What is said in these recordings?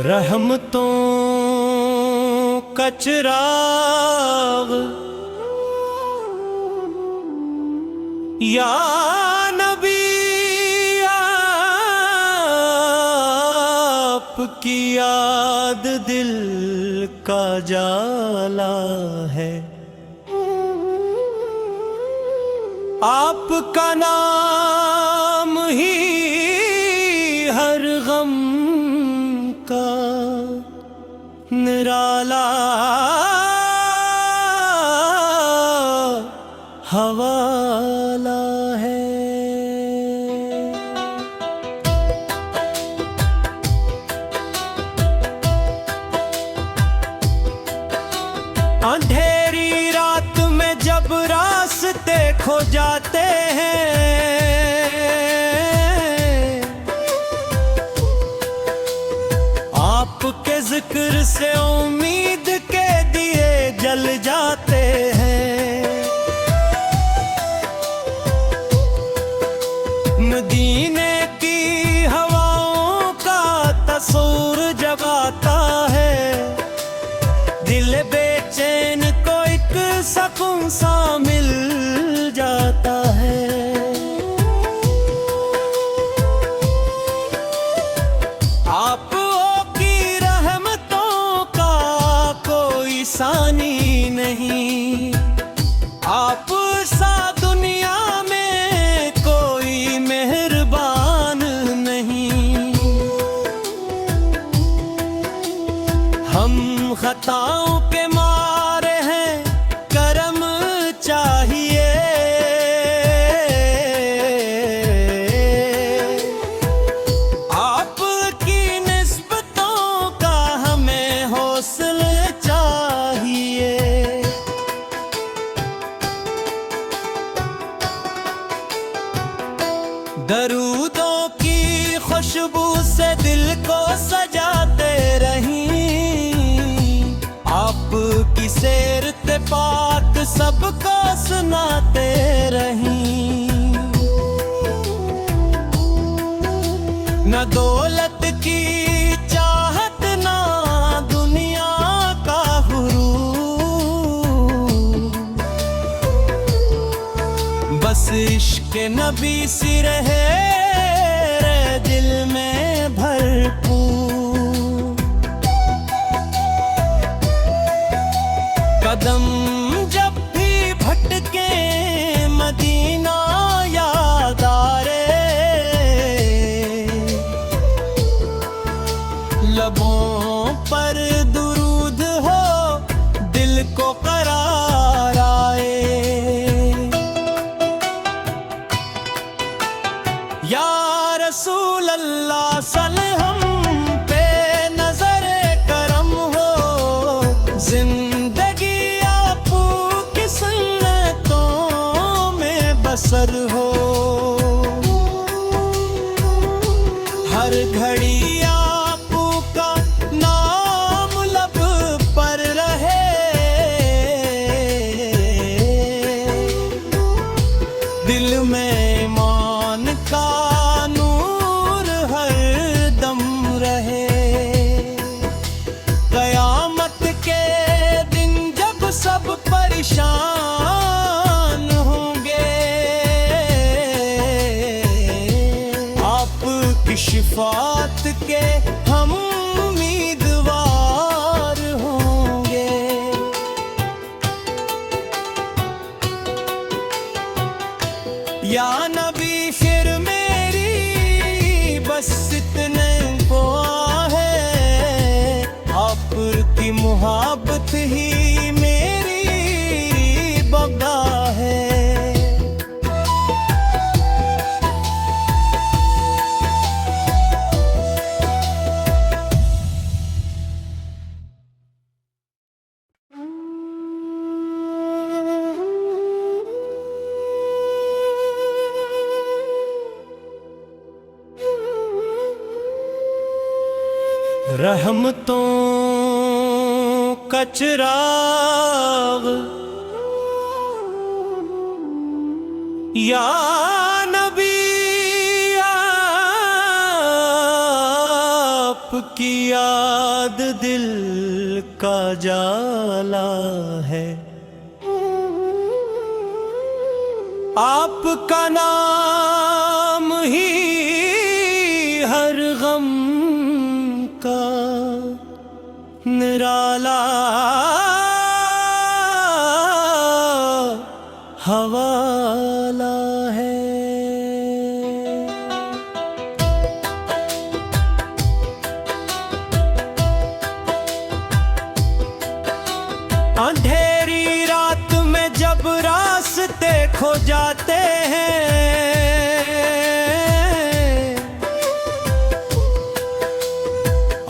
रहमतों का चिराग या नबी आपकी याद दिल का जाला है। आपका नाम ही हर गम का निराला हवाला है। अंधेरी रात में जब रास्ते खो जाते हैं, आपके जिक्र से उम्मीद के दिए जल जाते हैं। मदीने की हवाओं का तस्वीर जब आता है, दिल बेचैन को एक सुकून सा मिल जाता है। आप की रहमतों का कोई सानी नहीं, आप सा दुनिया में कोई मेहरबान नहीं। हम खताओं के मारे हैं, करम चाहिए। आपकी निस्बतों का हमें हौसला चाहिए। दरूदों की खुशबू से दिल को सजाते रहीं, आपकी सीरत पाक सबको सुनाते रहीं। न दौलत की चाहत ना दुनिया का गुरूर, बस इश्क नबी सी रहे दिल में भरपूर। कदम जब भी भटके मदीना याद आए, लबों पर दुरूद हो दिल को करार आए। या रसूल अल्लाह सल्लम पे नजरे करम हो, जिंदगी आपकी सुन्नतों में बसर हो। हर घड़ी आपका नाम लब पर रहे, दिल में ईमान का नूर हर दम रहे। कयामत के दिन जब सब परेशान होंगे, आपकी शिफात के हम उम्मीदवार होंगे। या नबी फिर मेरी बस इतने दुआ है, आपकी मुहब्बत ही मेरी बगा है। रहमतों का चिराग या नबी आपकी याद दिल का जाला है। आपका नाम ही हर गम का निराला हवाला है। अंधेरी रात में जब रास्ते खो जाते हैं,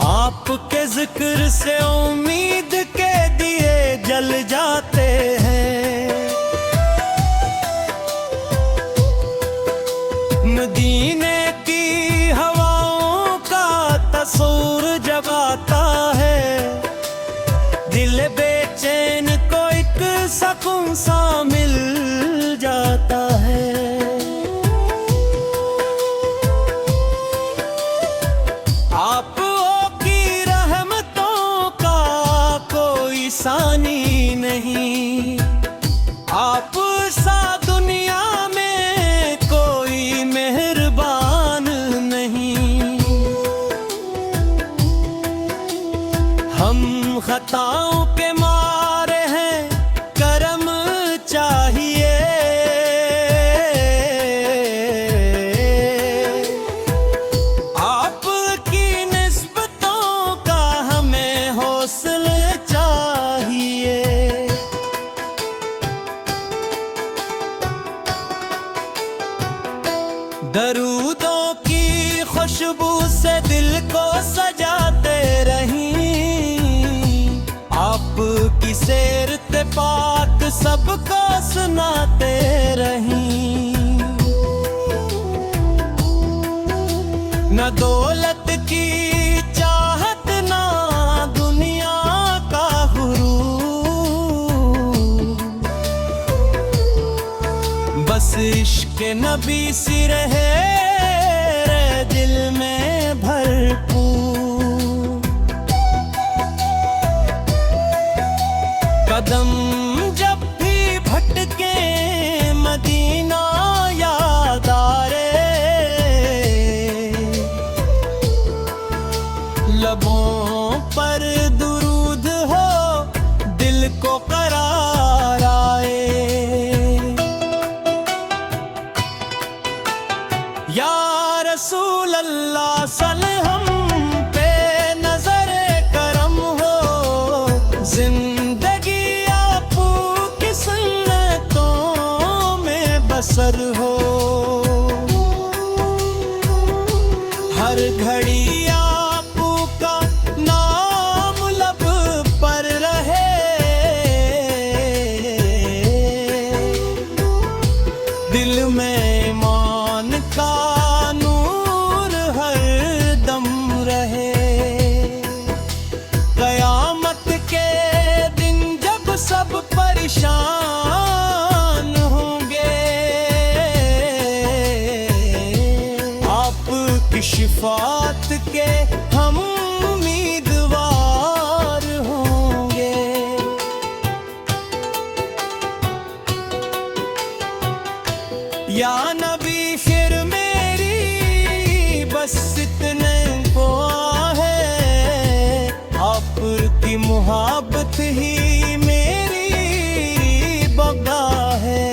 आपके जिक्र से उम्मीद के दिए जल जाते हैं। मदीने की हवाओं का तस्वीर जब आता है, दिल बेचैन को एक सुकून सा मिल जाता है। आप की रहमतों का कोई सानी नहीं, आप सा दुनिया में कोई मेहरबान नहीं। हम खताओं के मारे हैं, करम चाहिए। आपकी निस्बतों का हमें हौसला चाहिए। दरूदों की खुशबू से दिल को सजाते रहीं, आपकी सीरत पाक सबको सुनाते रहीं। न दौलत की चाहत ना दुनिया का गुरूर, बस इश्क नबी सी रहे दिल में भरपूर। कदम जब भी भटके मदीना याद आए, लबों पर दुरूद हो दिल को करार आए। या रसूल अल्लाह सल्लम पे नजरे करम हो, जिंदगी आपकी सुन्नतों में बसर हो। हर घड़ी आपका नाम लब पर रहे, दिल में ईमान का नूर हर दम रहे। कयामत के दिन जब सब परेशान होंगे, आपकी शिफात के हम उम्मीदवार होंगे। या नबी फिर मेरी बस इतने को है, आपकी मुहब्बत ही मेरी बगा है।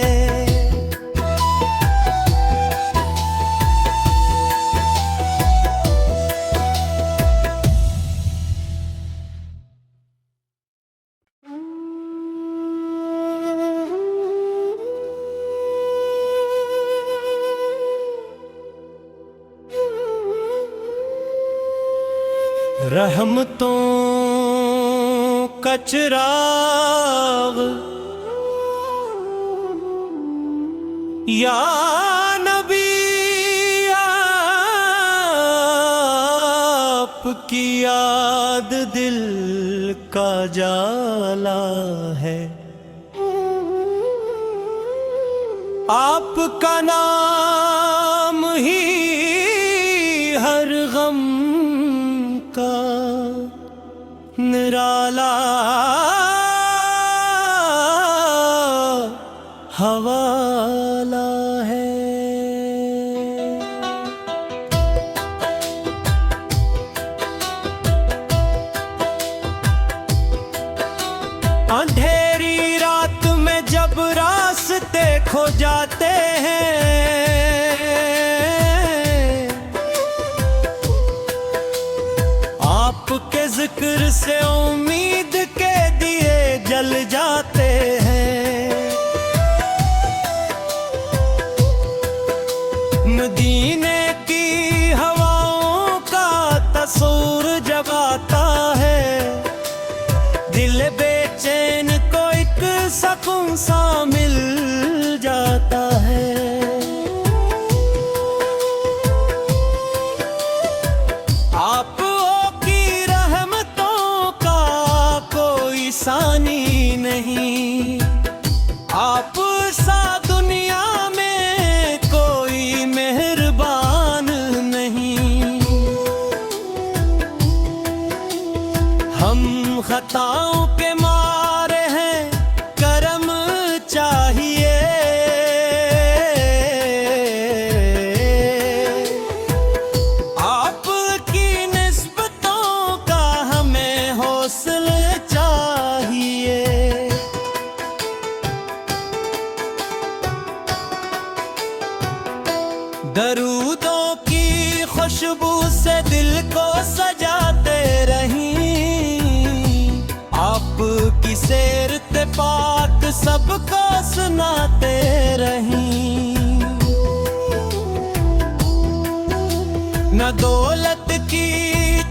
रहमतों का चिराग या नबी आपकी याद दिल का जाला है। आपका नाम ही हर गम का निराला हवाला है। अंधेरी रात में जब रास्ते खो जाते हैं, आपके जिक्र से उम्मीद के दिए जल जाते हैं। मदीने की हवाओं का तस्वीर जब आता है, दिल बेचैन को एक सुकून सा मिल जाता है। आप की रहमतों का कोई सानी नहीं, आप सा दुनिया में कोई मेहरबान नहीं। हम खताओं के मारे हैं, करम चाहिए। आपकी निस्बतों का हमें हौसला चाहिए। दरूदों की खुशबू से दिल को सजाते रहीं, आपकी सीरत पाक सबको सुनाते रहीं। न दौलत की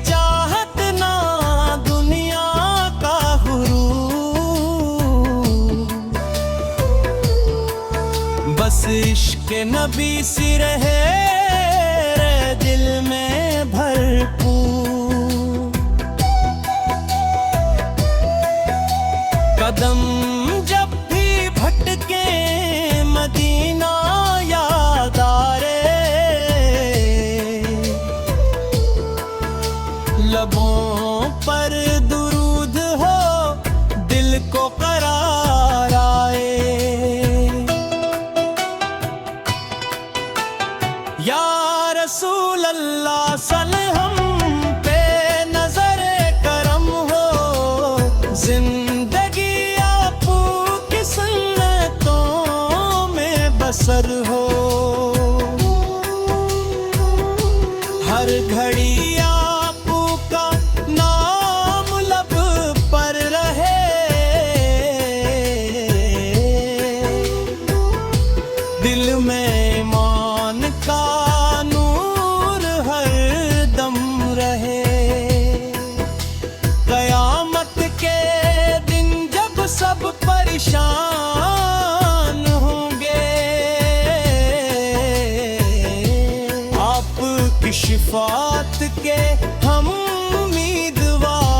चाहत ना दुनिया का गुरूर, बस इश्क नबी सी रहे दिल में भरपूर। कदम जब भी भटके मदीना याद आए, लबों पर दुरूद हो दिल को करार आए। या रसूल अल्लाह सल्लम पे नजर करम हो, जिंदगी आपकी सुन्नतों में बसर हो। हर घड़ी आपका नाम लब पर रहे, दिल में ईमान का नूर हर दम रहे। कयामत के दिन जब सब परेशान होंगे, आपकी शिफात के हम उम्मीदवार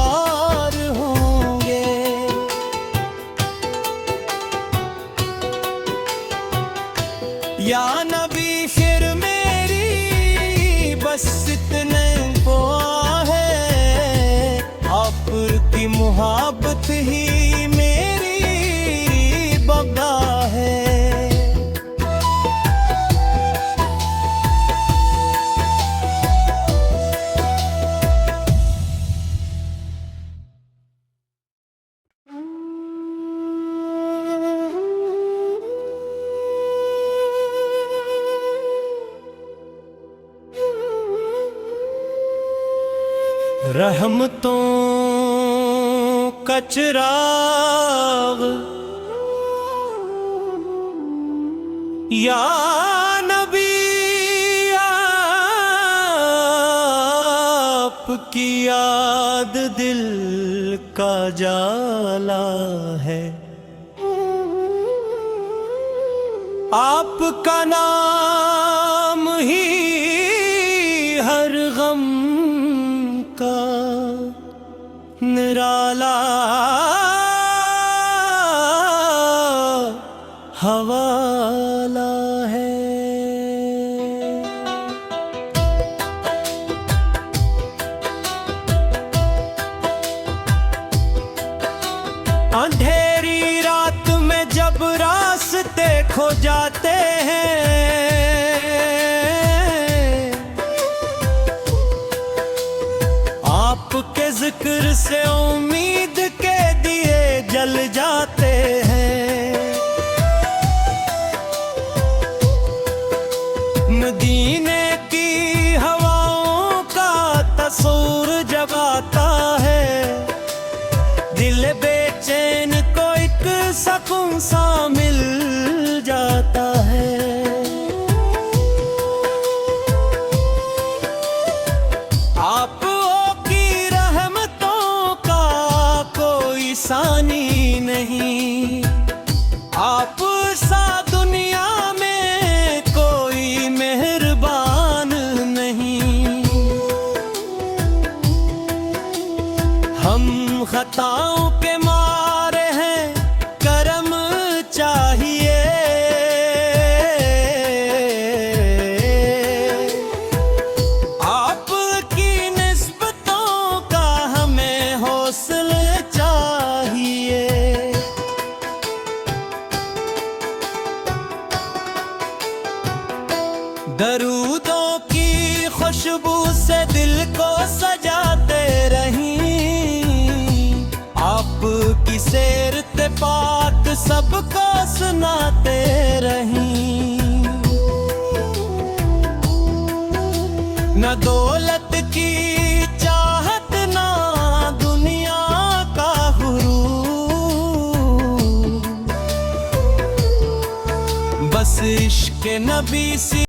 होंगे। या नबी फिर मेरी बस इतने दुआ है, आपकी मुहब्बत ही मेरी बगा है। रहमतों का चिराग या नबी आपकी याद दिल का जाला है। आपका नाम ही हर गम का निराला हवाला है। अंधेरी रात में जब रास्ते खो जाते हैं, आपके जिक्र से उम्मीद के दिए जल जाते हैं। मदीने की हवाओं का तस्वीर जब आता है, दिल बेचैन को एक सुकून सा मिल जाता है। आप की रहमतों का कोई सानी नहीं, आप सा दुनिया में कोई मेहरबान नहीं। हम खताओं के मारे हैं, करम चाहिए। आपकी निस्बतों का हमें हौसला चाहिए। दरूदों की खुशबू से दिल को सजाते रहीं, आपकी सीरत पाक सबको सुनाते रहीं। न दौलत की चाहत ना दुनिया का गुरूर, बस इश्क नबी सी